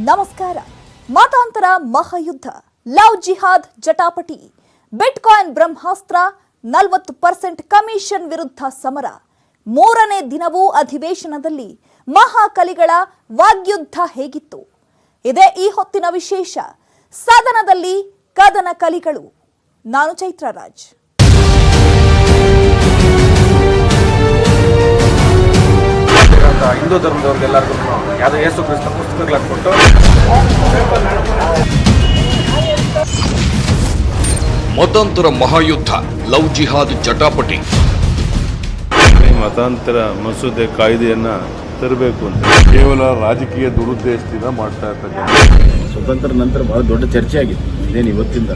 ನಮಸ್ಕಾರ. ಮತಾಂತರ ಮಹಾಯುದ್ಧ, ಲವ್ ಜಿಹಾದ್ ಜಟಾಪಟಿ, ಬಿಟ್ಕಾಯಿನ್ ಬ್ರಹ್ಮಾಸ್ತ್ರ, 40% ಕಮಿಷನ್ ವಿರುದ್ಧ ಸಮರ. ಮೂರನೇ ದಿನವೂ ಅಧಿವೇಶನದಲ್ಲಿ ಮಹಾಕಲಿಗಳ ವಾಗ್ಯುದ್ಧ ಹೇಗಿತ್ತು? ಇದೇ ಈ ಹೊತ್ತಿನ ವಿಶೇಷ. ಸದನದಲ್ಲಿ ಕದನ ಕಲಿಗಳು. ನಾನು ಚೈತ್ರ ರಾಜ್. ಹಿಂದೂ ಧರ್ಮದವ್ರಿಗೆಲ್ಲರಿಗೂ ಯಾವುದೋ ಯೇಸು ಕ್ರಿಸ್ತ ಪುಸ್ತಕಗಳನ್ನು ಕೊಟ್ಟು ಮತಾಂತರ ಮಹಾಯುದ್ಧ, ಲವ್ ಜಿಹಾದ್ ಜಟಾಪಟಿ. ಮತಾಂತರ ಮಸೂದೆ ಕಾಯ್ದೆಯನ್ನ ತರಬೇಕು ಅಂತ ಕೇವಲ ರಾಜಕೀಯ ದುರುದ್ದೇಶದಿಂದ ಮಾಡ್ತಾ ಇರ್ತಕ್ಕಂಥ ಸ್ವತಂತ್ರ ನಂತರ ಬಹಳ ದೊಡ್ಡ ಚರ್ಚೆ ಆಗಿದೆ. ಇದೇನು ಇವತ್ತಿಂದ.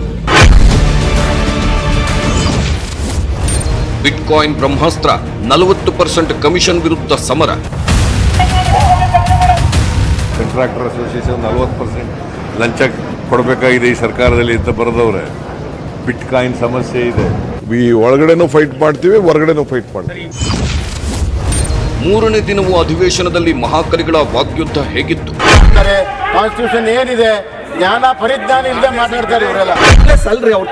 ಬಿಟ್ಕಾಯಿನ್ ಬ್ರಹ್ಮಾಸ್ತ್ರ, 40% ಕಮಿಷನ್ ವಿರುದ್ಧ ಸಮರ. ಕಾಂಟ್ರಾಕ್ಟರ್ ಅಸೋಸಿಯೇಷನ್ 40% ಲಂಚ ಕೊಡಬೇಕಾಗಿದೆ ಈ ಸರ್ಕಾರದಲ್ಲಿ ಅಂತ ಬರೆದವ್ರೆ. ಬಿಟ್ಕಾಯಿನ್ ಸಮಸ್ಯೆ ಇದೆ. ಒಳಗಡೆನೂ ಫೈಟ್ ಮಾಡ್ತೀವಿ, ಹೊರಗಡೆನೂ ಫೈಟ್ ಮಾಡ್ತೀವಿ. ಮೂರನೇ ದಿನವೂ ಅಧಿವೇಶನದಲ್ಲಿ ಮಹಾಕಲಿಗಳ ವಾಗ್ಯುದ್ಧ ಹೇಗಿತ್ತು? ಕಾನ್ಸ್ಟಿಟ್ಯೂಷನ್ ಏನಿದೆ, ಜ್ಞಾನ ಪರಿಜ್ಞಾನ ಇಲ್ಲದೆ ಮಾತಾಡ್ತಾರೆ ಇವರೆಲ್ಲ. ಅಲ್ರಿ ಅವ್ರ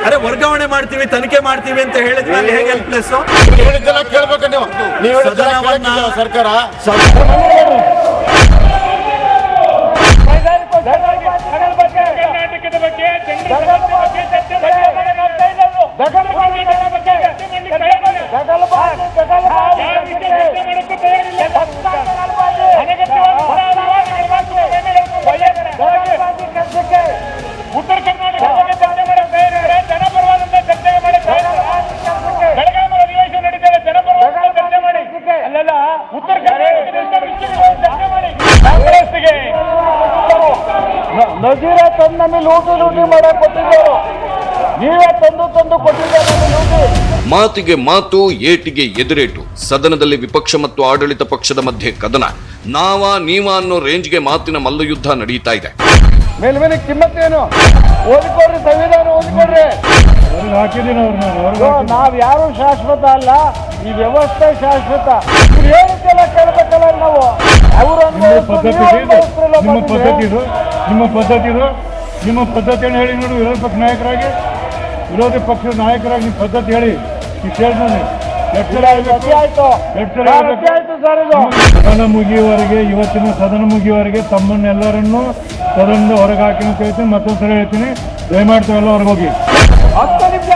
ಅರೆ ವರ್ಗಾವಣೆ ಮಾಡ್ತೀವಿ, ತನಿಖೆ ಮಾಡ್ತೀವಿ ಅಂತ ಹೇಳಿದ್ಮೇಲೆ ಹೇಗೆ ಹೆಲ್ಪ್ಲೆಸ್? ಹೇಳಿದ್ದೆಲ್ಲ ಕೇಳ್ಬೇಕು ನೀವು. ನೀವು ಹೇಳಿದ್ದೆಲ್ಲ ಸರ್ಕಾರ ಉತ್ತರ ಕರ್ನಾಟಕ ಜನಪರವಾದಂತ ಚರ್ಚೆ ಮಾಡಿ ಬೆಳಗಾವಿ ಅಧಿವೇಶನ ನಡೀತಾರೆ. ಜನಪರವಾದ ಚರ್ಚೆ ಮಾಡಿ ಅಲ್ಲೆಲ್ಲ ಉತ್ತರ ಕರ್ನಾಟಕ ಮಾಡಿ ಕಾಂಗ್ರೆಸ್ಗೆ ನಜೀರ ತಂದು ನಮಗೆ ಲೂಟಿ ಮಾಡಕ್ ಕೊಟ್ಟಿದ್ದೇವೆ. ನೀವೇ ತಂದು ಕೊಟ್ಟಿದ್ದೇವೆ ಲೂಟಿ. ಮಾತಿಗೆ ಮಾತು, ಏಟಿಗೆ ಎದುರೇಟು. ಸದನದಲ್ಲಿ ವಿಪಕ್ಷ ಮತ್ತು ಆಡಳಿತ ಪಕ್ಷದ ಮಧ್ಯೆ ಕದನ. ನೀವ ಅನ್ನೋ ರೇಂಜ್ಗೆ ಮಾತಿನ ಮಲ್ಲಯುದ್ಧ ನಡೀತಾ ಇದೆ. ಮೇಲ್ಮೇಲೆ ಕಿಮ್ಮತ್ತೇನು? ಓದಿಕೊಡ್ರಿ, ಸಂವಿಧಾನ ಓದಿಕೊಡ್ರಿ. ನಾವ್ ಯಾರು ಶಾಶ್ವತ ಅಲ್ಲ, ಈ ವ್ಯವಸ್ಥೆ ಶಾಶ್ವತ. ಇವ್ರು ಹೇಳಿದ್ದೆಲ್ಲ ಕೇಳ್ಬೇಕಲ್ಲ ನಾವು. ನಿಮ್ಮ ಪದ್ಧತಿಯನ್ನು ಹೇಳಿ ನೋಡಿ. ವಿರೋಧ ಪಕ್ಷದ ನಾಯಕರಾಗಿ ನಿಮ್ಮ ಪದ್ಧತಿ ಹೇಳಿ. ಸದನ ಮುಗಿಯುವವರೆಗೆ, ಇವತ್ತಿನ ಸದನ ಮುಗಿಯುವವರೆಗೆ ತಮ್ಮನ್ನೆಲ್ಲರನ್ನು ಸದನದ ಹೊರಗೆ ಹಾಕಿ ಅಂತ ಹೇಳ್ತೀನಿ. ಮತ್ತೊಂದ್ಸಲ ಹೇಳ್ತೀನಿ, ದಯಮಾಡ್ತಾವೆಲ್ಲ ಹೊರಗೆ ಹೋಗಿ. 10 ನಿಮಿಷ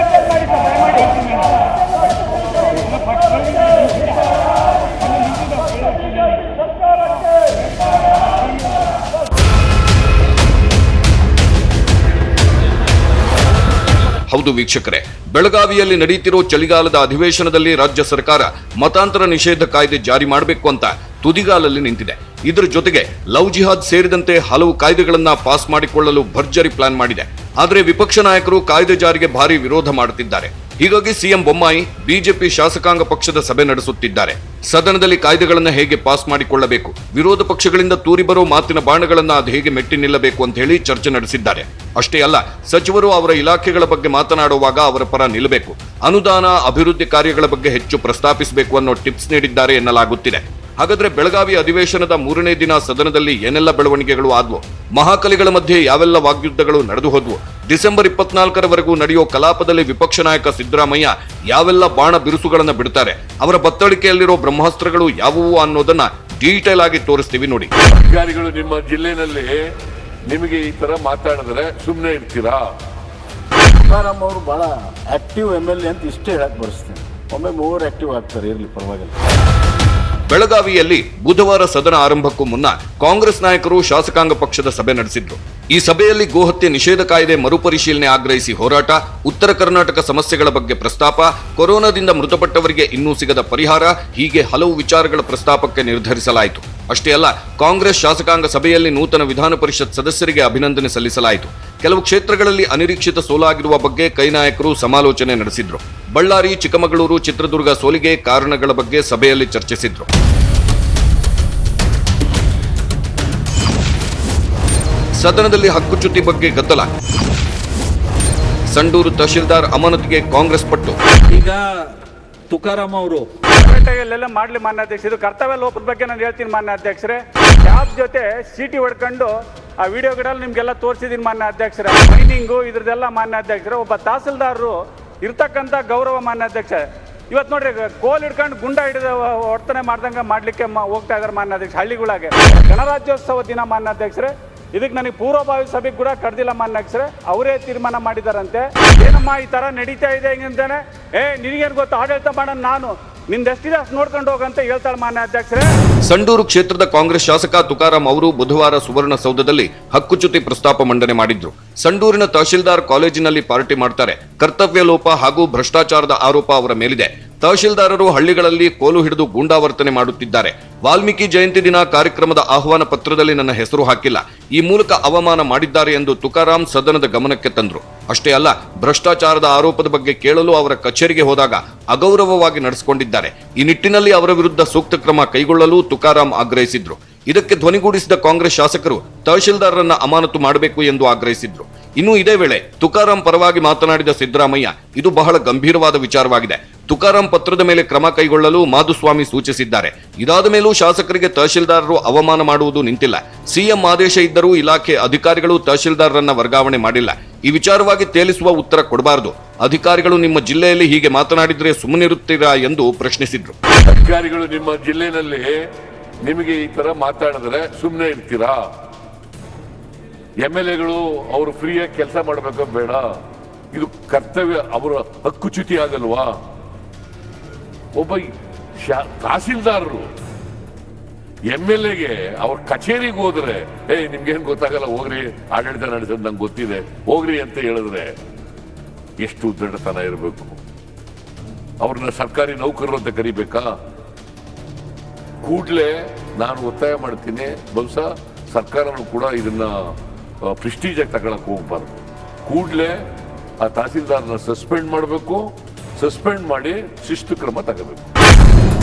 ಹೌದು ವೀಕ್ಷಕರೇ, ಬೆಳಗಾವಿಯಲ್ಲಿ ನಡೆಯುತ್ತಿರೋ ಚಳಿಗಾಲದ ಅಧಿವೇಶನದಲ್ಲಿ ರಾಜ್ಯ ಸರ್ಕಾರ ಮತಾಂತರ ನಿಷೇಧ ಕಾಯ್ದೆ ಜಾರಿ ಮಾಡಬೇಕು ಅಂತ ತುದಿಗಾಲಲ್ಲಿ ನಿಂತಿದೆ. ಇದರ ಜೊತೆಗೆ ಲವ್ ಜಿಹಾದ್ ಸೇರಿದಂತೆ ಹಲವು ಕಾಯ್ದೆಗಳನ್ನ ಪಾಸ್ ಮಾಡಿಕೊಳ್ಳಲು ಭರ್ಜರಿ ಪ್ಲಾನ್ ಮಾಡಿದೆ. ಆದರೆ ವಿಪಕ್ಷ ನಾಯಕರು ಕಾಯ್ದೆ ಜಾರಿಗೆ ಭಾರಿ ವಿರೋಧ ಮಾಡುತ್ತಿದ್ದಾರೆ. ಹೀಗಾಗಿ ಸಿಎಂ ಬೊಮ್ಮಾಯಿ ಬಿಜೆಪಿ ಶಾಸಕಾಂಗ ಪಕ್ಷದ ಸಭೆ ನಡೆಸುತ್ತಿದ್ದಾರೆ. ಸದನದಲ್ಲಿ ಕಾಯ್ದೆಗಳನ್ನು ಹೇಗೆ ಪಾಸ್ ಮಾಡಿಕೊಳ್ಳಬೇಕು, ವಿರೋಧ ಪಕ್ಷಗಳಿಂದ ತೂರಿ ಬರೋ ಮಾತಿನ ಬಾಣಗಳನ್ನ ಅದು ಹೇಗೆ ಮೆಟ್ಟಿ ನಿಲ್ಲಬೇಕು ಅಂತ ಹೇಳಿ ಚರ್ಚೆ ನಡೆಸಿದ್ದಾರೆ. ಅಷ್ಟೇ ಅಲ್ಲ, ಸಚಿವರು ಅವರ ಇಲಾಖೆಗಳ ಬಗ್ಗೆ ಮಾತನಾಡುವಾಗ ಅವರ ಪರ ನಿಲ್ಲಬೇಕು, ಅನುದಾನ, ಅಭಿವೃದ್ಧಿ ಕಾರ್ಯಗಳ ಬಗ್ಗೆ ಹೆಚ್ಚು ಪ್ರಸ್ತಾಪಿಸಬೇಕು ಅನ್ನೋ ಟಿಪ್ಸ್ ನೀಡಿದ್ದಾರೆ ಎನ್ನಲಾಗುತ್ತಿದೆ. ಹಾಗಾದ್ರೆ ಬೆಳಗಾವಿ ಅಧಿವೇಶನದ ಮೂರನೇ ದಿನ ಸದನದಲ್ಲಿ ಏನೆಲ್ಲ ಬೆಳವಣಿಗೆಗಳು ಆದ್ವು? ಮಹಾಕಲಿಗಳ ಮಧ್ಯೆ ಯಾವೆಲ್ಲ ವಾಗ್ಯುದ್ಧಗಳು ನಡೆದು ಹೋದ್ವು? ಡಿಸೆಂಬರ್ 24ರವರೆಗೂ ನಡೆಯೋ ಕಲಾಪದಲ್ಲಿ ವಿಪಕ್ಷ ನಾಯಕ ಸಿದ್ದರಾಮಯ್ಯ ಯಾವೆಲ್ಲ ಬಾಣ ಬಿರುಸುಗಳನ್ನ ಬಿಡ್ತಾರೆ? ಅವರ ಬತ್ತಳಿಕೆಯಲ್ಲಿರೋ ಬ್ರಹ್ಮಾಸ್ತ್ರಗಳು ಯಾವುವು ಅನ್ನೋದನ್ನ ಡೀಟೇಲ್ ಆಗಿ ತೋರಿಸ್ತೀವಿ ನೋಡಿ. ಅಧಿಕಾರಿಗಳು ನಿಮ್ಮ ಜಿಲ್ಲೆನಲ್ಲಿ ನಿಮಗೆ ಈ ತರ ಮಾತಾಡಿದ್ರೆ ಸುಮ್ಮನೆ ಇರ್ತೀರಾ? ತುಕಾರಾಮ್ ಅವರು ಬಹಳ ಆಕ್ಟಿವ್ MLA ಅಂತ ಇಷ್ಟೇ ಹೇಳಕ್ ಬರೆಸ್ತೀನಿ. ಒಮ್ಮೆ ಓವರ್ ಆಕ್ಟಿವ್ ಆಗ್ತಾರೆ, ಇರ್ಲಿ ಪರವಾಗಿಲ್ಲ. ಬೆಳಗಾವಿಯಲ್ಲಿ ಬುಧವಾರ ಸದನ ಆರಂಭಕ್ಕೂ ಮುನ್ನ ಕಾಂಗ್ರೆಸ್ ನಾಯಕರು ಶಾಸಕಾಂಗ ಪಕ್ಷದ ಸಭೆ ನಡೆಸಿದ್ರು. ಈ ಸಭೆಯಲ್ಲಿ ಗೋಹತ್ಯೆ ನಿಷೇಧ ಕಾಯ್ದೆ ಮರುಪರಿಶೀಲನೆ ಆಗ್ರಹಿಸಿ ಹೋರಾಟ, ಉತ್ತರ ಕರ್ನಾಟಕ ಸಮಸ್ಯೆಗಳ ಬಗ್ಗೆ ಪ್ರಸ್ತಾಪ, ಕೊರೋನಾದಿಂದ ಮೃತಪಟ್ಟವರಿಗೆ ಇನ್ನೂ ಸಿಗದ ಪರಿಹಾರ, ಹೀಗೆ ಹಲವು ವಿಚಾರಗಳ ಪ್ರಸ್ತಾಪಕ್ಕೆ ನಿರ್ಧರಿಸಲಾಯಿತು. ಅಷ್ಟೇ ಅಲ್ಲ, ಕಾಂಗ್ರೆಸ್ ಶಾಸಕಾಂಗ ಸಭೆಯಲ್ಲಿ ನೂತನ ವಿಧಾನ ಪರಿಷತ್ ಸದಸ್ಯರಿಗೆ ಅಭಿನಂದನೆ ಸಲ್ಲಿಸಲಾಯಿತು. ಕೆಲವು ಕ್ಷೇತ್ರಗಳಲ್ಲಿ ಅನಿರೀಕ್ಷಿತ ಸೋಲಾಗಿರುವ ಬಗ್ಗೆ ಕೈ ನಾಯಕರು ಸಮಾಲೋಚನೆ ನಡೆಸಿದ್ರು. ಬಳ್ಳಾರಿ, ಚಿಕ್ಕಮಗಳೂರು, ಚಿತ್ರದುರ್ಗ ಸೋಲಿಗೆ ಕಾರಣಗಳ ಬಗ್ಗೆ ಸಭೆಯಲ್ಲಿ ಚರ್ಚಿಸಿದ್ರು. ಸದನದಲ್ಲಿ ಹಕ್ಕುಚ್ಯುತಿ ಬಗ್ಗೆ ಗದ್ದಲ. ಸಂಡೂರು ತಹಶೀಲ್ದಾರ್ ಅಮಾನತಿಗೆ ಕಾಂಗ್ರೆಸ್ ಪಟ್ಟು. ಈಗ ತುಕಾರಾಮ್ ಅವರು ಎಲ್ಲೆಲ್ಲ ಮಾಡ್ಲಿ ಮಾನ್ಯ ಅಧ್ಯಕ್ಷ. ಇದು ಕರ್ತವ್ಯ ಲೋಪದ ಬಗ್ಗೆ ನಾನು ಹೇಳ್ತೀನಿ ಮಾನ್ಯ ಅಧ್ಯಕ್ಷರೇ. ಜಾಬ್ ಜೊತೆ ಸೀಟಿ ಹೊಡ್ಕೊಂಡು ಆ ವಿಡಿಯೋಗಳಲ್ಲಿ ನಿಮಗೆಲ್ಲ ತೋರಿಸಿದ್ದೀನಿ ಮಾನ್ಯ ಅಧ್ಯಕ್ಷರೇ. ಮೈನಿಂಗು ಇದ್ರದ್ದೆಲ್ಲ ಮಾನ್ಯ ಅಧ್ಯಕ್ಷರೇ, ಒಬ್ಬ ತಹಸೀಲ್ದಾರರು ಇರ್ತಕ್ಕಂಥ ಗೌರವ ಮಾನ್ಯ ಅಧ್ಯಕ್ಷ. ಇವತ್ತು ನೋಡ್ರಿ, ಕೋಲ್ ಹಿಡ್ಕೊಂಡು ಗುಂಡ ಹಿಡಿದು ವರ್ತನೆ ಮಾಡ್ದಂಗೆ ಮಾಡಲಿಕ್ಕೆ ಹೋಗ್ತಾ ಇದ್ದಾರೆ ಮಾನ್ಯ ಅಧ್ಯಕ್ಷ ಹಳ್ಳಿಗಳಾಗೆ. ಗಣರಾಜ್ಯೋತ್ಸವ ದಿನ ಮಾನ್ಯ ಅಧ್ಯಕ್ಷರೇ, ಇದಕ್ಕೆ ನನಗೆ ಪೂರ್ವಭಾವಿ ಸಭೆಗೆ ಕೂಡ ಕರೆದಿಲ್ಲ ಮಾನ್ಯ ಅಧ್ಯಕ್ಷರೇ, ಅವರೇ ತೀರ್ಮಾನ ಮಾಡಿದಾರಂತೆ. ಏನಮ್ಮ ಈ ಥರ ನಡೀತಾ ಇದೆ ಹಿಂಗಂತಾನೆ, ನಿನಗೇನು ಗೊತ್ತು ಆಡಳಿತ ಮಾಡೋಣ, ನಾನು ನಿಂದೆಷ್ಟಿದೆ ಅಷ್ಟು ನೋಡ್ಕೊಂಡು ಹೋಗಂತ ಹೇಳ್ತಾಳೆ ಮಾನ್ಯ ಅಧ್ಯಕ್ಷರೇ. ಸಂಡೂರು ಕ್ಷೇತ್ರದ ಕಾಂಗ್ರೆಸ್ ಶಾಸಕ ತುಕಾರಾಂ ಅವರು ಬುಧವಾರ ಸುವರ್ಣಸೌಧದಲ್ಲಿ ಹಕ್ಕುಚ್ಯುತಿ ಪ್ರಸ್ತಾಪ ಮಂಡನೆ ಮಾಡಿದ್ರು. ಸಂಡೂರಿನ ತಹಶೀಲ್ದಾರ್ ಕಾಲೇಜಿನಲ್ಲಿ ಪಾರ್ಟಿ ಮಾಡ್ತಾರೆ, ಕರ್ತವ್ಯ ಲೋಪ ಹಾಗೂ ಭ್ರಷ್ಟಾಚಾರದ ಆರೋಪ ಅವರ ಮೇಲಿದೆ. ತಹಶೀಲ್ದಾರರು ಹಳ್ಳಿಗಳಲ್ಲಿ ಕೋಲು ಹಿಡಿದು ಗೂಂಡಾವರ್ತನೆ ಮಾಡುತ್ತಿದ್ದಾರೆ. ವಾಲ್ಮೀಕಿ ಜಯಂತಿ ದಿನ ಕಾರ್ಯಕ್ರಮದ ಆಹ್ವಾನ ಪತ್ರದಲ್ಲಿ ನನ್ನ ಹೆಸರು ಹಾಕಿಲ್ಲ, ಈ ಮೂಲಕ ಅವಮಾನ ಮಾಡಿದ್ದಾರೆ ಎಂದು ತುಕಾರಾಂ ಸದನದ ಗಮನಕ್ಕೆ ತಂದ್ರು. ಅಷ್ಟೇ ಅಲ್ಲ, ಭ್ರಷ್ಟಾಚಾರದ ಆರೋಪದ ಬಗ್ಗೆ ಕೇಳಲು ಅವರ ಕಚೇರಿಗೆ ಹೋದಾಗ ಅಗೌರವವಾಗಿ ನಡೆಸಿಕೊಂಡಿದ್ದಾರೆ. ಈ ನಿಟ್ಟಿನಲ್ಲಿ ಅವರ ವಿರುದ್ಧ ಸೂಕ್ತ ಕ್ರಮ ಕೈಗೊಳ್ಳಲು ತುಕಾರಾಂ ಆಗ್ರಹಿಸಿದ್ರು. ಇದಕ್ಕೆ ಧ್ವನಿಗೂಡಿಸಿದ ಕಾಂಗ್ರೆಸ್ ಶಾಸಕರು ತಹಶೀಲ್ದಾರರನ್ನ ಅಮಾನತು ಮಾಡಬೇಕು ಎಂದು ಆಗ್ರಹಿಸಿದ್ರು. ಇನ್ನು ಇದೇ ವೇಳೆ ತುಕಾರಾಂ ಪರವಾಗಿ ಮಾತನಾಡಿದ ಸಿದ್ದರಾಮಯ್ಯ, ಇದು ಬಹಳ ಗಂಭೀರವಾದ ವಿಚಾರವಾಗಿದೆ. ತುಕಾರಾಂ ಪತ್ರದ ಮೇಲೆ ಕ್ರಮ ಕೈಗೊಳ್ಳಲು ಮಾಧುಸ್ವಾಮಿ ಸೂಚಿಸಿದ್ದಾರೆ. ಇದಾದ ಮೇಲೂ ಶಾಸಕರಿಗೆ ತಹಶೀಲ್ದಾರರು ಅವಮಾನ ಮಾಡುವುದು ನಿಂತಿಲ್ಲ. ಸಿಎಂ ಆದೇಶ ಇದ್ದರೂ ಇಲಾಖೆ ಅಧಿಕಾರಿಗಳು ತಹಶೀಲ್ದಾರರನ್ನ ವರ್ಗಾವಣೆ ಮಾಡಿಲ್ಲ. ಈ ವಿಚಾರವಾಗಿ ತೇಲಿಸುವ ಉತ್ತರ ಕೊಡಬಾರದು. ಅಧಿಕಾರಿಗಳು ನಿಮ್ಮ ಜಿಲ್ಲೆಯಲ್ಲಿ ಹೀಗೆ ಮಾತನಾಡಿದ್ರೆ ಸುಮ್ಮನಿರುತ್ತೀರಾ ಎಂದು ಪ್ರಶ್ನಿಸಿದ್ರು. ಅಧಿಕಾರಿಗಳು ನಿಮ್ಮ ಜಿಲ್ಲೆಯಲ್ಲಿ ನಿಮಗೆ ಈ ತರ ಮಾತಾಡಿದ್ರೆ ಸುಮ್ಮನೆ ಇರ್ತೀರಾ? MLAಗಳು ಅವರು ಫ್ರೀಯಾಗಿ ಕೆಲಸ ಮಾಡಬೇಕು ಬೇಡ? ಇದು ಕರ್ತವ್ಯ, ಅವರ ಹಕ್ಕುಚ್ಯುತಿ ಆಗಲ್ವಾ? ಒಬ್ಬ ತಹಸೀಲ್ದಾರರು MLAಗೆ ಅವ್ರ ಕಚೇರಿಗೆ ಹೋದ್ರೆ ನಿಮ್ಗೇನ್ ಗೊತ್ತಾಗಲ್ಲ, ಹೋಗ್ರಿ ಆಡಳಿತ ನಡೆಸೋದು ನಂಗೆ ಗೊತ್ತಿದೆ ಹೋಗ್ರಿ ಅಂತ ಹೇಳಿದ್ರೆ ಎಷ್ಟು ದೃಢತನ ಇರಬೇಕು? ಅವ್ರನ್ನ ಸರ್ಕಾರಿ ನೌಕರರು ಅಂತ ಕರಿಬೇಕಾ? ಕೂಡ್ಲೆ ನಾನು ಒತ್ತಾಯ ಮಾಡ್ತೀನಿ, ಬಹುಶಃ ಸರ್ಕಾರನು ಕೂಡ ಇದನ್ನ ಪ್ರೆಸ್ಟೀಜ್ ಆಗಿ ತಗೊಳಕ್ ಹೋಗ್ಬಾರ್ದು. ಕೂಡ್ಲೆ ಆ ತಹಸೀಲ್ದಾರ್ನ ಸಸ್ಪೆಂಡ್ ಮಾಡಬೇಕು, ಸಸ್ಪೆಂಡ್ ಮಾಡಿ ಶಿಸ್ತು ಕ್ರಮ ತಗೋಬೇಕು.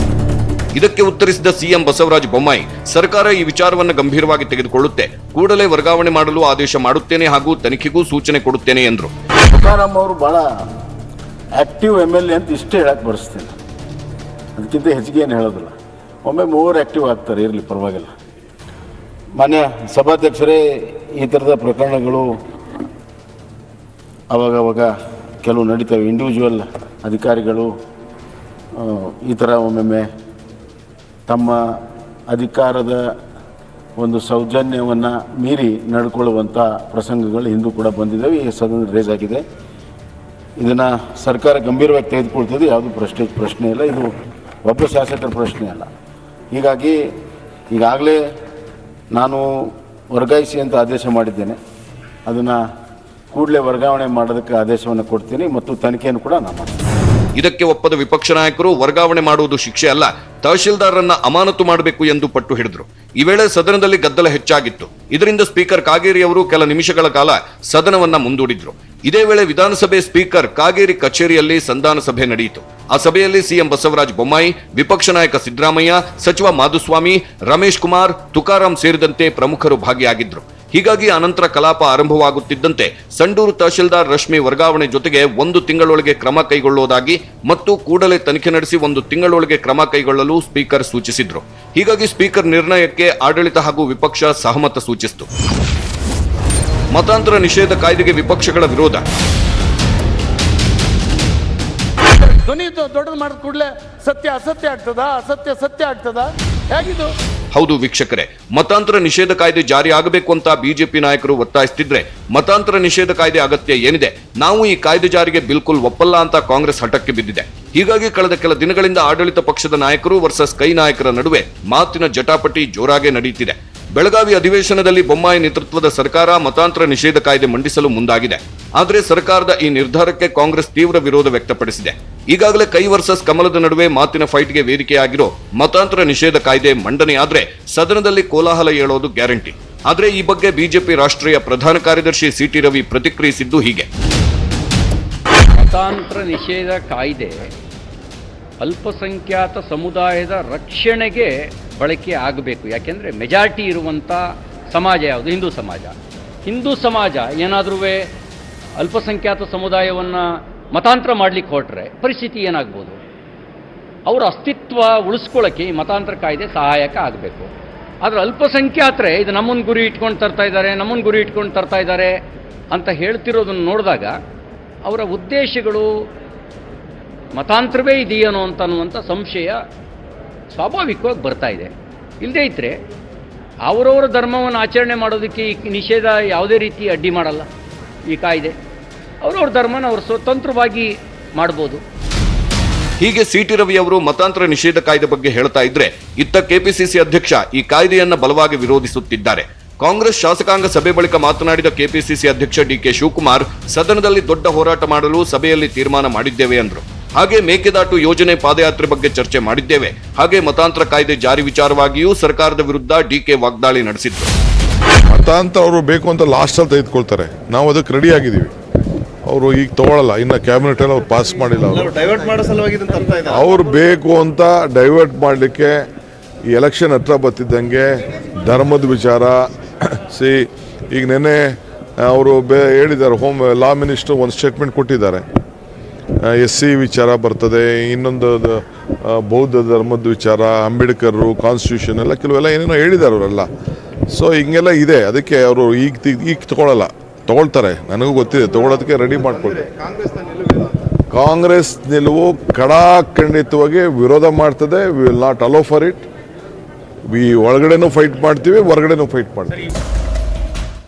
ಇದಕ್ಕೆ ಉತ್ತರಿಸಿದ ಸಿಎಂ ಬಸವರಾಜ ಬೊಮ್ಮಾಯಿ, ಸರ್ಕಾರ ಈ ವಿಚಾರವನ್ನು ಗಂಭೀರವಾಗಿ ತೆಗೆದುಕೊಳ್ಳುತ್ತೆ, ಕೂಡಲೇ ವರ್ಗಾವಣೆ ಮಾಡಲು ಆದೇಶ ಮಾಡುತ್ತೇನೆ ಹಾಗೂ ತನಿಖೆಗೂ ಸೂಚನೆ ಕೊಡುತ್ತೇನೆ ಎಂದರು. ತುಕಾರಾಂ ಅವರು ಬಹಳ ಆಕ್ಟಿವ್ MLA ಅಂತ ಇಷ್ಟೇ ಹೇಳಕ್ ಬರೆಸ್ತೀನಿ, ಅದಕ್ಕಿಂತ ಹೆಚ್ಚಿಗೆ ಏನು ಹೇಳೋದಿಲ್ಲ. ಒಮ್ಮೆ ಮೂವರು ಆಕ್ಟಿವ್ ಆಗ್ತಾರೆ, ಇರಲಿ ಪರವಾಗಿಲ್ಲ. ಮಾನ್ಯ ಸಭಾಧ್ಯಕ್ಷರೇ, ಈ ಥರದ ಪ್ರಕರಣಗಳು ಅವಾಗವಾಗ ಕೆಲವು ನಡೀತವೆ. ಇಂಡಿವಿಜುವಲ್ ಅಧಿಕಾರಿಗಳು ಈ ಥರ ಒಮ್ಮೊಮ್ಮೆ ತಮ್ಮ ಅಧಿಕಾರದ ಒಂದು ಸೌಜನ್ಯವನ್ನು ಮೀರಿ ನಡ್ಕೊಳ್ಳುವಂಥ ಪ್ರಸಂಗಗಳು ಹಿಂದೂ ಕೂಡ ಬಂದಿದ್ದಾವೆ, ಈ ಸದನ ರೇಸ್ ಆಗಿದೆ. ಇದನ್ನು ಸರ್ಕಾರ ಗಂಭೀರವಾಗಿ ತೆಗೆದುಕೊಳ್ತದೆ, ಯಾವುದೂ ಪ್ರಶ್ನೆ ಇಲ್ಲ. ಇದು ಒಬ್ಬ ಶಾಸಕರ ಪ್ರಶ್ನೆ ಅಲ್ಲ. ಹೀಗಾಗಿ ಈಗಾಗಲೇ ನಾನು ವರ್ಗಾಯಿಸಿ ಅಂತ ಆದೇಶ ಮಾಡಿದ್ದೇನೆ, ಅದನ್ನು ಕೂಡಲೇ ವರ್ಗಾವಣೆ ಮಾಡೋದಕ್ಕೆ ಆದೇಶವನ್ನು ಕೊಡ್ತೀನಿ ಮತ್ತು ತನಿಖೆಯನ್ನು ಕೂಡ ನಾನು ಮಾಡ್ತೀನಿ. ಇದಕ್ಕೆ ಒಪ್ಪದ ವಿಪಕ್ಷ ನಾಯಕರು ವರ್ಗಾವಣೆ ಮಾಡುವುದು ಶಿಕ್ಷೆ ಅಲ್ಲ, ತಹಶೀಲ್ದಾರರನ್ನ ಅಮಾನತು ಮಾಡಬೇಕು ಎಂದು ಪಟ್ಟು ಹಿಡಿದ್ರು. ಈ ವೇಳೆ ಸದನದಲ್ಲಿ ಗದ್ದಲ ಹೆಚ್ಚಾಗಿತ್ತು. ಇದರಿಂದ ಸ್ಪೀಕರ್ ಕಾಗೇರಿ ಅವರು ಕೆಲ ನಿಮಿಷಗಳ ಕಾಲ ಸದನವನ್ನ ಮುಂದೂಡಿದ್ರು. ಇದೇ ವೇಳೆ ವಿಧಾನಸಭೆ ಸ್ಪೀಕರ್ ಕಾಗೇರಿ ಕಚೇರಿಯಲ್ಲಿ ಸಂಧಾನ ಸಭೆ ನಡೆಯಿತು. ಆ ಸಭೆಯಲ್ಲಿ ಸಿಎಂ ಬಸವರಾಜ ಬೊಮ್ಮಾಯಿ, ವಿಪಕ್ಷ ನಾಯಕ ಸಿದ್ದರಾಮಯ್ಯ, ಸಚಿವ ಮಾಧುಸ್ವಾಮಿ, ರಮೇಶ್ ಕುಮಾರ್, ತುಕಾರಾಂ ಸೇರಿದಂತೆ ಪ್ರಮುಖರು ಭಾಗಿಯಾಗಿದ್ರು. ಹೀಗಾಗಿ ಅನಂತರ ಕಲಾಪ ಆರಂಭವಾಗುತ್ತಿದ್ದಂತೆ ಸಂಡೂರು ತಹಶೀಲ್ದಾರ್ ರಶ್ಮಿ ವರ್ಗಾವಣೆ ಜೊತೆಗೆ 1 ತಿಂಗಳೊಳಗೆ ಕ್ರಮ ಕೈಗೊಳ್ಳುವುದಾಗಿ ಮತ್ತು ಕೂಡಲೇ ತನಿಖೆ ನಡೆಸಿ 1 ತಿಂಗಳೊಳಗೆ ಕ್ರಮ ಕೈಗೊಳ್ಳಲು ಸ್ಪೀಕರ್ ಸೂಚಿಸಿದ್ರು. ಹೀಗಾಗಿ ಸ್ಪೀಕರ್ ನಿರ್ಣಯಕ್ಕೆ ಆಡಳಿತ ಹಾಗೂ ವಿಪಕ್ಷ ಸಹಮತ ಸೂಚಿಸಿತು. ಮತಾಂತರ ನಿಷೇಧ ಕಾಯ್ದೆಗೆ ವಿಪಕ್ಷಗಳ ವಿರೋಧ. ಧ್ವನಿ ದೊಡ್ಡದು ಮಾಡಿದ ಕೂಡಲೇ ಸತ್ಯ ಅಸತ್ಯ ಆಗ್ತದ, ಅಸತ್ಯ ಸತ್ಯ ಆಗ್ತದ? ಹೇಗಿದು? ಹೌದು ವೀಕ್ಷಕರೇ, ಮತಾಂತರ ನಿಷೇಧ ಕಾಯ್ದೆ ಜಾರಿ ಆಗಬೇಕು ಅಂತ ಬಿಜೆಪಿ ನಾಯಕರು ಒತ್ತಾಯಿಸುತ್ತಿದ್ರೆ ಮತಾಂತರ ನಿಷೇಧ ಕಾಯ್ದೆ ಅಗತ್ಯ ಏನಿದೆ? ನಾವು ಈ ಕಾಯ್ದೆ ಜಾರಿಗೆ ಬಿಲ್ಕುಲ್ ಒಪ್ಪಲ್ಲ ಅಂತ ಕಾಂಗ್ರೆಸ್ ಹಠಕ್ಕೆ ಬಿದ್ದಿದೆ. ಹೀಗಾಗಿ ಕಳೆದ ಕೆಲ ದಿನಗಳಿಂದ ಆಡಳಿತ ಪಕ್ಷದ ನಾಯಕರು ವರ್ಸಸ್ ಕೈ ನಾಯಕರ ನಡುವೆ ಮಾತಿನ ಜಟಾಪಟಿ ಜೋರಾಗಿ ನಡೆಯುತ್ತಿದೆ. ಬೆಳಗಾವಿ ಅಧಿವೇಶನದಲ್ಲಿ ಬೊಮ್ಮಾಯಿ ನೇತೃತ್ವದ ಸರ್ಕಾರ ಮತಾಂತರ ನಿಷೇಧ ಕಾಯ್ದೆ ಮಂಡಿಸಲು ಮುಂದಾಗಿದೆ. ಆದರೆ ಸರ್ಕಾರದ ಈ ನಿರ್ಧಾರಕ್ಕೆ ಕಾಂಗ್ರೆಸ್ ತೀವ್ರ ವಿರೋಧ ವ್ಯಕ್ತಪಡಿಸಿದೆ. ಈಗಾಗಲೇ ಕೈ ವರ್ಸಸ್ ಕಮಲದ ನಡುವೆ ಮಾತಿನ ಫೈಟ್ಗೆ ವೇದಿಕೆಯಾಗಿರೋ ಮತಾಂತರ ನಿಷೇಧ ಕಾಯ್ದೆ ಮಂಡನೆಯಾದ್ರೆ ಸದನದಲ್ಲಿ ಕೋಲಾಹಲ ಏಳೋದು ಗ್ಯಾರಂಟಿ. ಆದರೆ ಈ ಬಗ್ಗೆ ಬಿಜೆಪಿ ರಾಷ್ಟ್ರೀಯ ಪ್ರಧಾನ ಕಾರ್ಯದರ್ಶಿ ಸಿಟಿ ರವಿ ಪ್ರತಿಕ್ರಿಯಿಸಿದ್ದು ಹೀಗೆ. ಮತಾಂತರ ನಿಷೇಧ ಕಾಯ್ದೆ ಅಲ್ಪಸಂಖ್ಯಾತ ಸಮುದಾಯದ ರಕ್ಷಣೆಗೆ ಬಳಕೆ ಆಗಬೇಕು. ಯಾಕೆಂದರೆ ಮೆಜಾರಿಟಿ ಇರುವಂಥ ಸಮಾಜ ಯಾವುದು? ಹಿಂದೂ ಸಮಾಜ. ಹಿಂದೂ ಸಮಾಜ ಏನಾದರೂ ಅಲ್ಪಸಂಖ್ಯಾತ ಸಮುದಾಯವನ್ನು ಮತಾಂತರ ಮಾಡಲಿಕ್ಕೆ ಹೊರಟ್ರೆ ಪರಿಸ್ಥಿತಿ ಏನಾಗ್ಬೋದು? ಅವರ ಅಸ್ತಿತ್ವ ಉಳಿಸ್ಕೊಳ್ಳೋಕ್ಕೆ ಈ ಮತಾಂತರ ಕಾಯ್ದೆ ಸಹಾಯಕ ಆಗಬೇಕು. ಆದರೆ ಅಲ್ಪಸಂಖ್ಯಾತರೆ ಇದು ನಮ್ಮನ್ನು ಗುರಿ ಇಟ್ಕೊಂಡು ತರ್ತಾ ಇದ್ದಾರೆ ಅಂತ ಹೇಳ್ತಿರೋದನ್ನು ನೋಡಿದಾಗ ಅವರ ಉದ್ದೇಶಗಳು ಮತಾಂತರವೇ ಇದೆಯೇನೋ ಅನ್ನುವಂಥ ಸಂಶಯ ಸ್ವಾಭಾವಿಕವಾಗಿ ಬರ್ತಾ ಇದೆ. ಇಲ್ಲದೇ ಇದ್ದರೆ ಅವರವರ ಧರ್ಮವನ್ನು ಆಚರಣೆ ಮಾಡೋದಕ್ಕೆ ಈ ನಿಷೇಧ ಯಾವುದೇ ರೀತಿ ಅಡ್ಡಿ ಮಾಡಲ್ಲ. ಈ ಕಾಯ್ದೆ ಅವರವ್ರ ಧರ್ಮನ ಅವರು ಸ್ವತಂತ್ರವಾಗಿ ಮಾಡ್ಬೋದು. ಹೀಗೆ ಸಿಟಿ ರವಿ ಅವರು ಮತಾಂತರ ನಿಷೇಧ ಕಾಯ್ದೆ ಬಗ್ಗೆ ಹೇಳ್ತಾ ಇದ್ರೆ, ಇತ್ತ ಕೆಪಿಸಿಸಿ ಅಧ್ಯಕ್ಷ ಈ ಕಾಯ್ದೆಯನ್ನ ಬಲವಾಗಿ ವಿರೋಧಿಸುತ್ತಿದ್ದಾರೆ. ಕಾಂಗ್ರೆಸ್ ಶಾಸಕಾಂಗ ಸಭೆ ಬಳಿಕ ಮಾತನಾಡಿದ ಕೆಪಿಸಿಸಿ ಅಧ್ಯಕ್ಷ ಡಿಕೆ ಶಿವಕುಮಾರ್, ಸದನದಲ್ಲಿ ದೊಡ್ಡ ಹೋರಾಟ ಮಾಡಲು ಸಭೆಯಲ್ಲಿ ತೀರ್ಮಾನ ಮಾಡಿದ್ದೇವೆ ಎಂದರು. ಹಾಗೆ ಮೇಕೆದಾಟು ಯೋಜನೆ ಪಾದಯಾತ್ರೆ ಬಗ್ಗೆ ಚರ್ಚೆ ಮಾಡಿದ್ದೇವೆ. ಹಾಗೆ ಮತಾಂತರ ಕಾಯ್ದೆ ಜಾರಿ ವಿಚಾರವಾಗಿಯೂ ಸರ್ಕಾರದ ವಿರುದ್ಧ ಡಿಕೆ ವಾಗ್ದಾಳಿ ನಡೆಸಿದ್ರು. ಮತಾಂತರ ಅವರು ಬೇಕು ಅಂತ ಲಾಸ್ಟ್ ಅಲ್ಲಿ ತೆಗೆದುಕೊಳ್ತಾರೆ, ನಾವು ಅದಕ್ಕೆ ರೆಡಿ ಆಗಿದ್ದೀವಿ. ಅವರು ಈಗ ತಗೊಳ್ಳಲ್ಲ, ಇನ್ನು ಕ್ಯಾಬಿನೆಟ್ ಅಲ್ಲಿ ಅವ್ರು ಪಾಸ್ ಮಾಡಿಲ್ಲ. ಅವ್ರು ಬೇಕು ಅಂತ ಡೈವರ್ಟ್ ಮಾಡಲಿಕ್ಕೆ ಈ ಎಲೆಕ್ಷನ್ ಹತ್ರ ಬರ್ತಿದ್ದಂಗೆ ಧರ್ಮದ ವಿಚಾರ ಈಗ ನೆನ್ನೆ ಅವರು ಹೇಳಿದ್ದಾರೆ, ಹೋಮ್ ಲಾ ಮಿನಿಸ್ಟರ್ ಒಂದು ಸ್ಟೇಟ್ಮೆಂಟ್ ಕೊಟ್ಟಿದ್ದಾರೆ. SC ವಿಚಾರ ಬರ್ತದೆ, ಇನ್ನೊಂದು ಬೌದ್ಧ ಧರ್ಮದ ವಿಚಾರ, ಅಂಬೇಡ್ಕರ್ ಕಾನ್ಸ್ಟಿಟ್ಯೂಷನ್ ಎಲ್ಲ ಕೆಲವೆಲ್ಲ ಏನೇನೋ ಹೇಳಿದ್ದಾರೆ ಅವರೆಲ್ಲ. ಸೊ ಹಿಂಗೆಲ್ಲ ಇದೆ. ಅದಕ್ಕೆ ಅವರು ಈಗ ತಗೊಳ್ತಾರೆ, ನನಗೂ ಗೊತ್ತಿದೆ, ತಗೊಳ್ಳೋದಕ್ಕೆ ರೆಡಿ ಮಾಡ್ಕೊಳ್ತಾರೆ. ಕಾಂಗ್ರೆಸ್ ನಿಲುವು ಖಂಡಿತವಾಗಿ ವಿರೋಧ ಮಾಡ್ತದೆ. We will not allow for it. ಒಳಗಡೆನೂ ಫೈಟ್ ಮಾಡ್ತೀವಿ, ಹೊರಗಡೆನೂ ಫೈಟ್ ಮಾಡ್ತೀವಿ.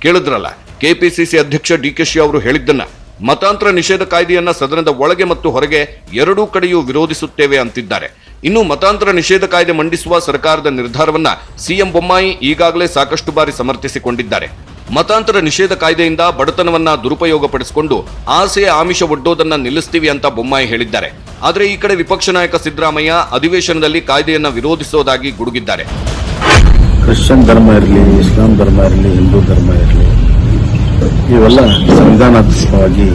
ಕೇಳಿದ್ರಲ್ಲ, ಕೆಪಿಸಿಸಿ ಅಧ್ಯಕ್ಷ ಡಿಕೆಶಿ ಅವರು ಹೇಳಿದ್ದನ್ನ. ಮತಾಂತರ ನಿಷೇಧ ಕಾಯ್ದೆಯನ್ನ ಸದನದ ಒಳಗೆ ಮತ್ತು ಹೊರಗೆ ಎರಡೂ ಕಡೆಯೂ ವಿರೋಧಿಸುತ್ತೇವೆ ಅಂತಿದ್ದಾರೆ. ಇನ್ನು ಮತಾಂತರ ನಿಷೇಧ ಕಾಯ್ದೆ ಮಂಡಿಸುವ ಸರ್ಕಾರದ ನಿರ್ಧಾರವನ್ನ ಸಿಎಂ ಬೊಮ್ಮಾಯಿ ಈಗಾಗಲೇ ಸಾಕಷ್ಟು ಬಾರಿ ಸಮರ್ಥಿಸಿಕೊಂಡಿದ್ದಾರೆ. ಮತಾಂತರ ನಿಷೇಧ ಕಾಯ್ದೆಯಿಂದ ಬಡತನವನ್ನ ದುರುಪಯೋಗಪಡಿಸಿಕೊಂಡು ಆಸೆಯ ಆಮಿಷ ಒಡ್ಡೋದನ್ನ ನಿಲ್ಲಿಸ್ತೀವಿ ಅಂತ ಬೊಮ್ಮಾಯಿ ಹೇಳಿದ್ದಾರೆ. ಆದರೆ ಈ ಕಡೆ ವಿಪಕ್ಷ ನಾಯಕ ಸಿದ್ದರಾಮಯ್ಯ ಅಧಿವೇಶನದಲ್ಲಿ ಕಾಯ್ದೆಯನ್ನ ವಿರೋಧಿಸೋದಾಗಿ ಗುಡುಗಿದ್ದಾರೆ. ಕ್ರಿಶ್ಚಿಯನ್ ಧರ್ಮ ಇರಲಿ, ಇಸ್ಲಾಂ ಧರ್ಮ ಇರಲಿ, ಹಿಂದೂ ಧರ್ಮ ಇರಲಿ, ಇವೆಲ್ಲ ಸಂವಿಧಾನಾತ್ಮಕವಾಗಿ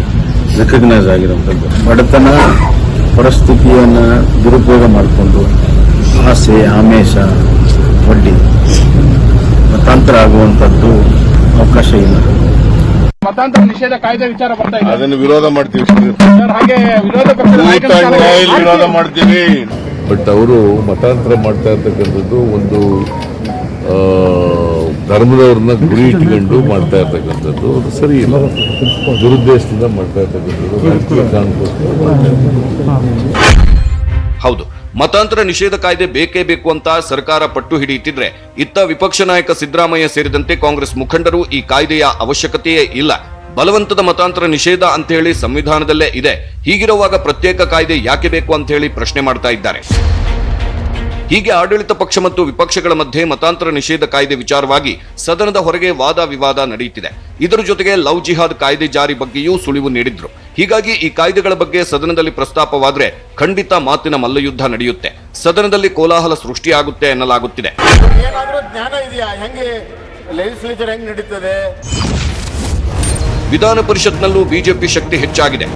ರೆಕಗ್ನೈಸ್ ಆಗಿರುವಂಥದ್ದು. ಬಡತನ ಪರಿಸ್ಥಿತಿಯನ್ನು ದುರುಪಯೋಗ ಮಾಡಿಕೊಂಡು ಆಸೆ ಆಮೇಷ ಒಡ್ಡಿ ಮತಾಂತರ ಆಗುವಂಥದ್ದು ಅವಕಾಶ ಇಲ್ಲ. ಮತಾಂತರ ನಿಷೇಧ ಕಾಯ್ದೆ ವಿಚಾರ ಬರ್ತಾ ಇದೆ, ಅದನ್ನು ವಿರೋಧ ಮಾಡ್ತೀವಿ. ಹಾಗೆ ವಿರೋಧ ಮಾಡ್ತೀವಿ. ಬಟ್ ಅವರು ಮತಾಂತರ ಮಾಡ್ತಾ ಇರ್ತಕ್ಕಂಥದ್ದು ಒಂದು ಧರ್ಮದವ್ರನ್ನ ಗುರಿ ಇಟ್ಕೊಂಡು ಮಾಡ್ತಾ ಇರ್ತಕ್ಕಂಥದ್ದು ಅದು ಸರಿ ಇಲ್ಲ. ದುರುದ್ದೇಶದಿಂದ ಮಾಡ್ತಾ ಇರ್ತಕ್ಕಂಥದ್ದು. ಹೌದು, ಮತಾಂತರ ನಿಷೇಧ ಕಾಯ್ದೆ ಬೇಕೇ ಬೇಕು ಅಂತ ಸರ್ಕಾರ ಪಟ್ಟು ಹಿಡಿಯುತ್ತಿದ್ರೆ, ಇತ್ತ ವಿಪಕ್ಷ ನಾಯಕ ಸಿದ್ದರಾಮಯ್ಯ ಸೇರಿದಂತೆ ಕಾಂಗ್ರೆಸ್ ಮುಖಂಡರು ಈ ಕಾಯ್ದೆಯ ಅವಶ್ಯಕತೆಯೇ ಇಲ್ಲ, ಬಲವಂತದ ಮತಾಂತರ ನಿಷೇಧ ಅಂತ ಹೇಳಿ ಸಂವಿಧಾನದಲ್ಲೇ ಇದೆ, ಹೀಗಿರುವಾಗ ಪ್ರತ್ಯೇಕ ಕಾಯ್ದೆ ಯಾಕೆ ಬೇಕು ಅಂತ ಹೇಳಿ ಪ್ರಶ್ನೆ ಮಾಡ್ತಾ ಇದ್ದಾರೆ. ಹೀಗೆ ಆಡಳಿತ ಪಕ್ಷ ಮತ್ತು ವಿಪಕ್ಷಗಳ ಮಧ್ಯೆ ಮತಾಂತರ ನಿಷೇಧ ಕಾಯ್ದೆ ವಿಚಾರವಾಗಿ ಸದನದ ಹೊರಗೆ ವಾದ ವಿವಾದ ನಡೆಯುತ್ತಿದೆ. ಇದರ ಜೊತೆಗೆ ಲವ್ ಜಿಹಾದ್ ಕಾಯ್ದೆ ಜಾರಿ ಬಗ್ಗೆಯೂ ಸುಳಿವು ನೀಡಿದ್ರು. ಹೀಗಾಗಿ ಈ ಕಾಯ್ದೆಗಳ ಬಗ್ಗೆ ಸದನದಲ್ಲಿ ಪ್ರಸ್ತಾಪವಾದ್ರೆ ಖಂಡಿತ ಮಾತಿನ ಮಲ್ಲಯುದ್ಧ ನಡೆಯುತ್ತೆ, ಸದನದಲ್ಲಿ ಕೋಲಾಹಲ ಸೃಷ್ಟಿಯಾಗುತ್ತೆ ಎನ್ನಲಾಗುತ್ತಿದೆ. ವಿಧಾನ ಪರಿಷತ್ನಲ್ಲೂ ಬಿಜೆಪಿ ಶಕ್ತಿ ಹೆಚ್ಚಾಗಿದೆ.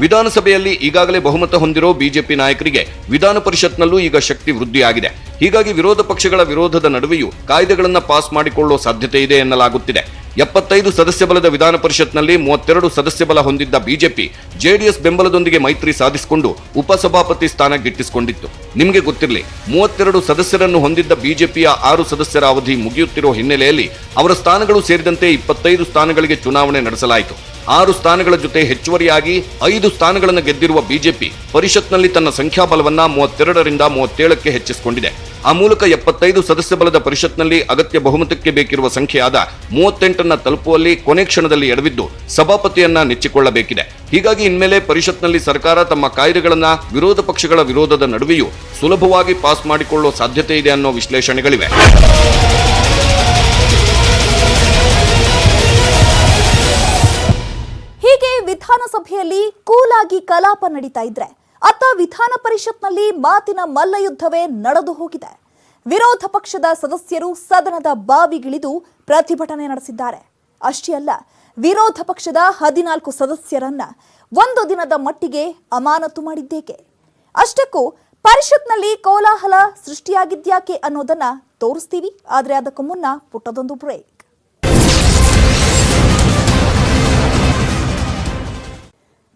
ವಿಧಾನಸಭೆಯಲ್ಲಿ ಈಗಾಗಲೇ ಬಹುಮತ ಹೊಂದಿರೋ ಬಿಜೆಪಿ ನಾಯಕರಿಗೆ ವಿಧಾನ ಪರಿಷತ್ನಲ್ಲೂ ಈಗ ಶಕ್ತಿ ವೃದ್ಧಿಯಾಗಿದೆ. ಹೀಗಾಗಿ ವಿರೋಧ ಪಕ್ಷಗಳ ವಿರೋಧದ ನಡುವೆಯೂ ಕಾಯ್ದೆಗಳನ್ನು ಪಾಸ್ ಮಾಡಿಕೊಳ್ಳುವ ಸಾಧ್ಯತೆ ಇದೆ ಎನ್ನಲಾಗುತ್ತಿದೆ. 75 ಸದಸ್ಯ ಬಲದ ವಿಧಾನ ಪರಿಷತ್ನಲ್ಲಿ 32 ಸದಸ್ಯ ಬಲ ಹೊಂದಿದ್ದ ಬಿಜೆಪಿ ಜೆಡಿಎಸ್ ಬೆಂಬಲದೊಂದಿಗೆ ಮೈತ್ರಿ ಸಾಧಿಸಿಕೊಂಡು ಉಪಸಭಾಪತಿ ಸ್ಥಾನ ಗಿಟ್ಟಿಸಿಕೊಂಡಿತ್ತು. ನಿಮಗೆ ಗೊತ್ತಿರಲಿ, 32 ಸದಸ್ಯರನ್ನು ಹೊಂದಿದ್ದ ಬಿಜೆಪಿಯ 6 ಸದಸ್ಯರ ಅವಧಿ ಮುಗಿಯುತ್ತಿರುವ ಹಿನ್ನೆಲೆಯಲ್ಲಿ ಅವರ ಸ್ಥಾನಗಳು ಸೇರಿದಂತೆ 25 ಸ್ಥಾನಗಳಿಗೆ ಚುನಾವಣೆ ನಡೆಸಲಾಯಿತು. 6 ಸ್ಥಾನಗಳ ಜೊತೆ ಹೆಚ್ಚುವರಿಯಾಗಿ 5 ಸ್ಥಾನಗಳನ್ನು ಗೆದ್ದಿರುವ ಬಿಜೆಪಿ ಪರಿಷತ್ನಲ್ಲಿ ತನ್ನ ಸಂಖ್ಯಾಬಲವನ್ನ 32ರಿಂದ 37ಕ್ಕೆ ಹೆಚ್ಚಿಸಿಕೊಂಡಿದೆ. ಆ ಮೂಲಕ 75 ಸದಸ್ಯ ಬಲದ ಪರಿಷತ್ನಲ್ಲಿ ಅಗತ್ಯ ಬಹುಮತಕ್ಕೆ ಬೇಕಿರುವ ಸಂಖ್ಯೆಯಾದ 38ನ್ನ ತಲುಪುವಲ್ಲಿ ಕೊನೆ ಕ್ಷಣದಲ್ಲಿ ಎಡವಿದ್ದು ಸಭಾಪತಿಯನ್ನ ನೆಚ್ಚಿಕೊಳ್ಳಬೇಕಿದೆ. ಹೀಗಾಗಿ ಇನ್ಮೇಲೆ ಪರಿಷತ್ನಲ್ಲಿ ಸರ್ಕಾರ ತಮ್ಮ ಕಾಯ್ದೆಗಳನ್ನ ವಿರೋಧ ಪಕ್ಷಗಳ ವಿರೋಧದ ನಡುವೆಯೂ ಸುಲಭವಾಗಿ ಪಾಸ್ ಮಾಡಿಕೊಳ್ಳುವ ಸಾಧ್ಯತೆ ಇದೆ ಅನ್ನೋ ವಿಶ್ಲೇಷಣೆಗಳಿವೆ. ಹೀಗೆ ವಿಧಾನಸಭೆಯಲ್ಲಿ ಕೂಲಾಗಿ ಕಲಾಪ ನಡೀತಾ ಇದ್ರೆ ಅತ್ತ ವಿಧಾನ ಪರಿಷತ್ನಲ್ಲಿ ಮಾತಿನ ಮಲ್ಲಯುದ್ಧವೇ ನಡೆದು ಹೋಗಿದೆ. ವಿರೋಧ ಪಕ್ಷದ ಸದಸ್ಯರು ಸದನದ ಬಾವಿಗಿಳಿದು ಪ್ರತಿಭಟನೆ ನಡೆಸಿದ್ದಾರೆ. ಅಷ್ಟೇ ಅಲ್ಲ, ವಿರೋಧ ಪಕ್ಷದ 14 ಸದಸ್ಯರನ್ನ ಒಂದು ದಿನದ ಮಟ್ಟಿಗೆ ಅಮಾನತು ಮಾಡಿದ್ದೇಕೆ? ಅಷ್ಟಕ್ಕೂ ಪರಿಷತ್ನಲ್ಲಿ ಕೋಲಾಹಲ ಸೃಷ್ಟಿಯಾಗಿದ್ಯಾಕೆ ಅನ್ನೋದನ್ನ ತೋರಿಸ್ತೀವಿ. ಆದ್ರೆ ಅದಕ್ಕೂ ಮುನ್ನ ಪುಟ್ಟದೊಂದು ಬ್ರೇಕ್.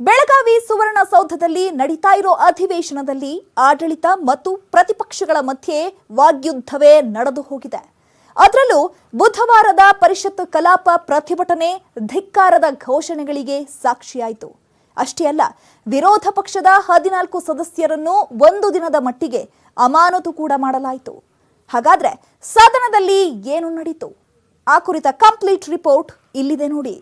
ಬೆಳಗಾವಿ ಸುವರ್ಣಸೌಧದಲ್ಲಿ ನಡೀತಾ ಇರೋ ಅಧಿವೇಶನದಲ್ಲಿ ಆಡಳಿತ ಮತ್ತು ಪ್ರತಿಪಕ್ಷಗಳ ಮಧ್ಯೆ ವಾಗ್ಯುದ್ಧವೇ ನಡೆದು ಹೋಗಿದೆ. ಅದರಲ್ಲೂ ಬುಧವಾರದ ಪರಿಷತ್ ಕಲಾಪ ಪ್ರತಿಭಟನೆ ಧಿಕ್ಕಾರದ ಘೋಷಣೆಗಳಿಗೆ ಸಾಕ್ಷಿಯಾಯಿತು. ಅಷ್ಟೇ ಅಲ್ಲ, ವಿರೋಧ ಪಕ್ಷದ 14 ಸದಸ್ಯರನ್ನು ಒಂದು ದಿನದ ಮಟ್ಟಿಗೆ ಅಮಾನತು ಕೂಡ ಮಾಡಲಾಯಿತು. ಹಾಗಾದ್ರೆ ಸದನದಲ್ಲಿ ಏನು ನಡೀತು? ಆ ಕುರಿತ ಕಂಪ್ಲೀಟ್ ರಿಪೋರ್ಟ್ ಇಲ್ಲಿದೆ ನೋಡಿ.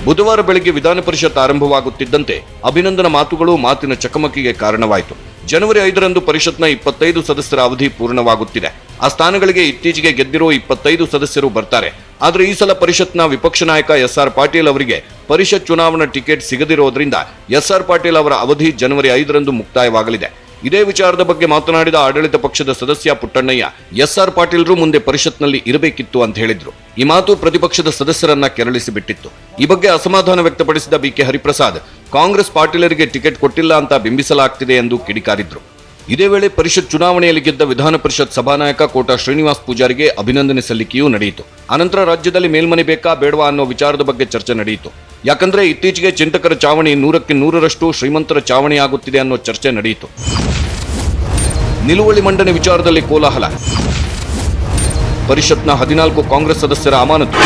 ಬುಧವಾರ ಬೆಳಗ್ಗೆ ವಿಧಾನ ಪರಿಷತ್ ಆರಂಭವಾಗುತ್ತಿದ್ದಂತೆ ಅಭಿನಂದನ ಮಾತುಗಳು ಮಾತಿನ ಚಕಮಕಿಗೆ ಕಾರಣವಾಯಿತು. ಜನವರಿ 5ರಂದು ಪರಿಷತ್ನ 25 ಸದಸ್ಯರ ಅವಧಿ ಪೂರ್ಣವಾಗುತ್ತಿದೆ. ಆ ಸ್ಥಾನಗಳಿಗೆ ಇತ್ತೀಚೆಗೆ ಗೆದ್ದಿರೋ 25 ಸದಸ್ಯರು ಬರ್ತಾರೆ. ಆದರೆ ಈ ಸಲ ಪರಿಷತ್ನ ವಿಪಕ್ಷ ನಾಯಕ ಎಸ್ಆರ್ ಪಾಟೀಲ್ ಅವರಿಗೆ ಪರಿಷತ್ ಚುನಾವಣಾ ಟಿಕೆಟ್ ಸಿಗದಿರೋದ್ರಿಂದ ಎಸ್ಆರ್ ಪಾಟೀಲ್ ಅವರ ಅವಧಿ ಜನವರಿ 5ರಂದು ಮುಕ್ತಾಯವಾಗಲಿದೆ. ಇದೇ ವಿಚಾರದ ಬಗ್ಗೆ ಮಾತನಾಡಿದ ಆಡಳಿತ ಪಕ್ಷದ ಸದಸ್ಯ ಪುಟ್ಟಣ್ಣಯ್ಯ, ಎಸ್ಆರ್ ಪಾಟೀಲ್ರು ಮುಂದೆ ಪರಿಷತ್ನಲ್ಲಿ ಇರಬೇಕಿತ್ತು ಅಂತ ಹೇಳಿದ್ರು. ಈ ಮಾತು ಪ್ರತಿಪಕ್ಷದ ಸದಸ್ಯರನ್ನ ಕೆರಳಿಸಿ ಬಿಟ್ಟಿತ್ತು. ಈ ಬಗ್ಗೆ ಅಸಮಾಧಾನ ವ್ಯಕ್ತಪಡಿಸಿದ ಬಿಕೆ ಹರಿಪ್ರಸಾದ್, ಕಾಂಗ್ರೆಸ್ ಪಾಟೀಲರಿಗೆ ಟಿಕೆಟ್ ಕೊಟ್ಟಿಲ್ಲ ಅಂತ ಬಿಂಬಿಸಲಾಗ್ತಿದೆ ಎಂದು ಕಿಡಿಕಾರಿದ್ರು. ಇದೇ ವೇಳೆ ಪರಿಷತ್ ಚುನಾವಣೆಯಲ್ಲಿ ಗೆದ್ದ ವಿಧಾನ ಪರಿಷತ್ ಸಭಾನಾಯಕ ಕೋಟ ಶ್ರೀನಿವಾಸ್ ಪೂಜಾರಿಗೆ ಅಭಿನಂದನೆ ಸಲ್ಲಿಕೆಯೂ ನಡೆಯಿತು. ಅನಂತರ ರಾಜ್ಯದಲ್ಲಿ ಮೇಲ್ಮನೆ ಬೇಕಾ ಬೇಡವಾ ಅನ್ನೋ ವಿಚಾರದ ಬಗ್ಗೆ ಚರ್ಚೆ ನಡೆಯಿತು. ಯಾಕಂದ್ರೆ ಇತ್ತೀಚೆಗೆ ಚಿಂತಕರ ಚಾವಣಿ 100ಕ್ಕೆ 100ರಷ್ಟು ಶ್ರೀಮಂತರ ಚಾವಣಿ ಆಗುತ್ತಿದೆ ಅನ್ನೋ ಚರ್ಚೆ ನಡೆಯಿತು. ನಿಲುವಳಿ ಮಂಡನೆ ವಿಚಾರದಲ್ಲಿ ಕೋಲಾಹಲ. ಪರಿಷತ್ನ 14 ಕಾಂಗ್ರೆಸ್ ಸದಸ್ಯರ ಅಮಾನತು.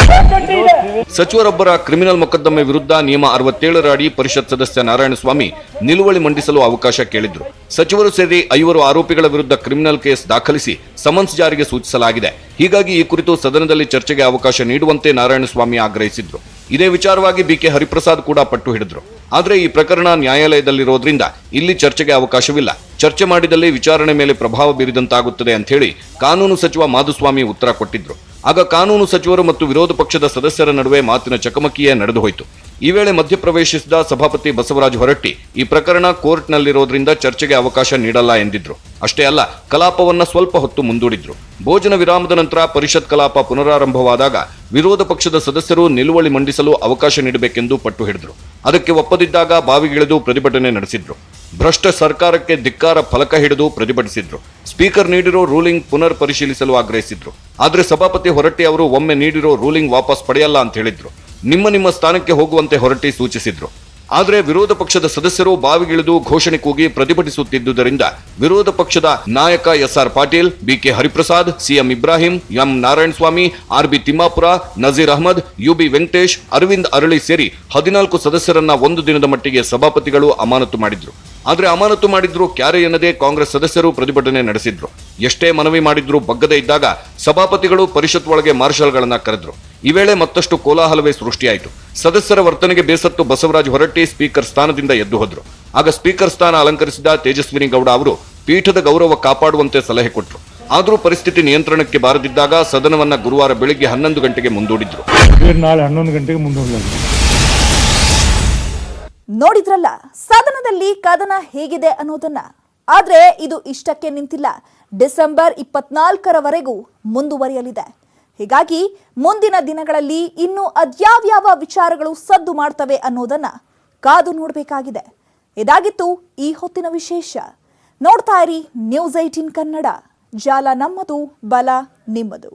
ಸಚಿವರೊಬ್ಬರ ಕ್ರಿಮಿನಲ್ ಮೊಕದ್ದಮೆ ವಿರುದ್ಧ ನಿಯಮ 67ರ ಅಡಿ ಪರಿಷತ್ ಸದಸ್ಯ ನಾರಾಯಣಸ್ವಾಮಿ ನಿಲುವಳಿ ಮಂಡಿಸಲು ಅವಕಾಶ ಕೇಳಿದ್ರು. ಸಚಿವರು ಸೇರಿ 5 ಆರೋಪಿಗಳ ವಿರುದ್ಧ ಕ್ರಿಮಿನಲ್ ಕೇಸ್ ದಾಖಲಿಸಿ ಸಮನ್ಸ್ ಜಾರಿಗೆ ಸೂಚಿಸಲಾಗಿದೆ. ಹೀಗಾಗಿ ಈ ಕುರಿತು ಸದನದಲ್ಲಿ ಚರ್ಚೆಗೆ ಅವಕಾಶ ನೀಡುವಂತೆ ನಾರಾಯಣಸ್ವಾಮಿ ಆಗ್ರಹಿಸಿದ್ರು. ಇದೇ ವಿಚಾರವಾಗಿ ಬಿಕೆ ಹರಿಪ್ರಸಾದ್ ಕೂಡ ಪಟ್ಟು ಹಿಡಿದ್ರು. ಆದರೆ ಈ ಪ್ರಕರಣ ನ್ಯಾಯಾಲಯದಲ್ಲಿರೋದ್ರಿಂದ ಇಲ್ಲಿ ಚರ್ಚೆಗೆ ಅವಕಾಶವಿಲ್ಲ. ಚರ್ಚೆ ಮಾಡಿದಲ್ಲಿ ವಿಚಾರಣೆ ಮೇಲೆ ಪ್ರಭಾವ ಬೀರಿದಂತಾಗುತ್ತದೆ ಅಂತ ಹೇಳಿ ಕಾನೂನು ಸಚಿವ ಮಾಧುಸ್ವಾಮಿ ಉತ್ತರ ಕೊಟ್ಟಿದ್ರು. ಆಗ ಕಾನೂನು ಸಚಿವರು ಮತ್ತು ವಿರೋಧ ಪಕ್ಷದ ಸದಸ್ಯರ ನಡುವೆ ಮಾತಿನ ಚಕಮಕಿಯೇ ನಡೆದು ಹೋಯಿತು. ಈ ವೇಳೆ ಮಧ್ಯಪ್ರವೇಶಿಸಿದ ಸಭಾಪತಿ ಬಸವರಾಜ ಹೊರಟ್ಟಿ, ಈ ಪ್ರಕರಣ ಕೋರ್ಟ್ನಲ್ಲಿರೋದ್ರಿಂದ ಚರ್ಚೆಗೆ ಅವಕಾಶ ನೀಡಲ್ಲ ಎಂದಿದ್ರು. ಅಷ್ಟೇ ಅಲ್ಲ, ಕಲಾಪವನ್ನ ಸ್ವಲ್ಪ ಹೊತ್ತು ಮುಂದೂಡಿದ್ರು. ಭೋಜನ ವಿರಾಮದ ನಂತರ ಪರಿಷತ್ ಕಲಾಪ ಪುನರಾರಂಭವಾದಾಗ ವಿರೋಧ ಪಕ್ಷದ ಸದಸ್ಯರು ನಿಲುವಳಿ ಮಂಡಿಸಲು ಅವಕಾಶ ನೀಡಬೇಕೆಂದು ಪಟ್ಟು ಹಿಡಿದ್ರು. ಅದಕ್ಕೆ ಒಪ್ಪದಿದ್ದಾಗ ಬಾವಿಗಿಳಿದು ಪ್ರತಿಭಟನೆ ನಡೆಸಿದ್ರು. ಭ್ರಷ್ಟ ಸರ್ಕಾರಕ್ಕೆ ಧಿಕ್ಕಾರ ಫಲಕ ಹಿಡಿದು ಪ್ರತಿಭಟಿಸಿದ್ರು. ಸ್ಪೀಕರ್ ನೀಡಿರೋ ರೂಲಿಂಗ್ ಪುನರ್ ಪರಿಶೀಲಿಸಲು ಆಗ್ರಹಿಸಿದ್ರು. ಆದ್ರೆ ಸಭಾಪತಿ ಹೊರಟ್ಟಿ ಅವರು ಒಮ್ಮೆ ನೀಡಿರೋ ರೂಲಿಂಗ್ ವಾಪಸ್ ಪಡೆಯಲ್ಲ ಅಂತ ಹೇಳಿದ್ರು. ನಿಮ್ಮ ಸ್ಥಾನಕ್ಕೆ ಹೋಗುವಂತೆ ಹೊರಟ್ಟಿ ಸೂಚಿಸಿದ್ರು. ಆದರೆ ವಿರೋಧ ಪಕ್ಷದ ಸದಸ್ಯರು ಬಾವಿಗಿಳಿದು ಘೋಷಣೆ ಕೂಗಿ ಪ್ರತಿಭಟಿಸುತ್ತಿದ್ದುದರಿಂದ ವಿರೋಧ ಪಕ್ಷದ ನಾಯಕ SR Patil, BK Hariprasad, CM Ibrahim, M Narayanaswamy, RB Timmapura, Nazeer Ahmed, UB Venkatesh, Arvind Arali ಸೇರಿ 14 ಸದಸ್ಯರನ್ನ ಒಂದು ದಿನದ ಮಟ್ಟಿಗೆ ಸಭಾಪತಿಗಳು ಅಮಾನತು ಮಾಡಿದ್ರು. ಆದ್ರೆ ಅಮಾನತು ಮಾಡಿದ್ರು ಕ್ಯಾರೆ ಎನ್ನದೆ ಕಾಂಗ್ರೆಸ್ ಸದಸ್ಯರು ಪ್ರತಿಭಟನೆ ನಡೆಸಿದ್ರು. ಎಷ್ಟೇ ಮನವಿ ಮಾಡಿದ್ರು ಬಗ್ಗದೇ ಇದ್ದಾಗ ಸಭಾಪತಿಗಳು ಪರಿಷತ್ ಒಳಗೆ ಮಾರ್ಷಲ್ಗಳನ್ನ ಕರೆದ್ರು. ಈ ವೇಳೆ ಮತ್ತಷ್ಟು ಕೋಲಾಹಲವೇ ಸೃಷ್ಟಿಯಾಯಿತು. ಸದಸ್ಯರ ವರ್ತನೆಗೆ ಬೇಸತ್ತು ಬಸವರಾಜ ಹೊರಟ್ಟಿ ಸ್ಪೀಕರ್ ಸ್ಥಾನದಿಂದ ಎದ್ದು ಹೋದ್ರು. ಆಗ ಸ್ಪೀಕರ್ ಸ್ಥಾನ ಅಲಂಕರಿಸಿದ ತೇಜಸ್ವಿನಿ ಗೌಡ ಅವರು ಪೀಠದ ಗೌರವ ಕಾಪಾಡುವಂತೆ ಸಲಹೆ ಕೊಟ್ಟರು. ಆದರೂ ಪರಿಸ್ಥಿತಿ ನಿಯಂತ್ರಣಕ್ಕೆ ಬಾರದಿದ್ದಾಗ ಸದನವನ್ನ ಗುರುವಾರ ಬೆಳಿಗ್ಗೆ 11 ಗಂಟೆಗೆ ಮುಂದೂಡಿದ್ರು. ನಾಳೆ 11 ಗಂಟೆಗೆ ಮುಂದೂಡಲಾಗಿದೆ. ನೋಡಿದ್ರಲ್ಲ ಸದನದಲ್ಲಿ ಕದನ ಹೇಗಿದೆ ಅನ್ನೋದನ್ನ. ಆದ್ರೆ ಇದು ಇಷ್ಟಕ್ಕೆ ನಿಂತಿಲ್ಲ. ಡಿಸೆಂಬರ್ 24ರವರೆಗೂ ಮುಂದುವರಿಯಲಿದೆ. ಹೀಗಾಗಿ ಮುಂದಿನ ದಿನಗಳಲ್ಲಿ ಇನ್ನೂ ಅದ್ಯಾವ್ಯಾವ ವಿಚಾರಗಳು ಸದ್ದು ಮಾಡ್ತವೆ ಅನ್ನೋದನ್ನ ಕಾದು ನೋಡಬೇಕಾಗಿದೆ. ಇದಾಗಿತ್ತು ಈ ಹೊತ್ತಿನ ವಿಶೇಷ. ನೋಡ್ತಾ ಇರಿ News 18 ಕನ್ನಡ. ಜಾಲ ನಮ್ಮದು, ಬಲ ನಿಮ್ಮದು.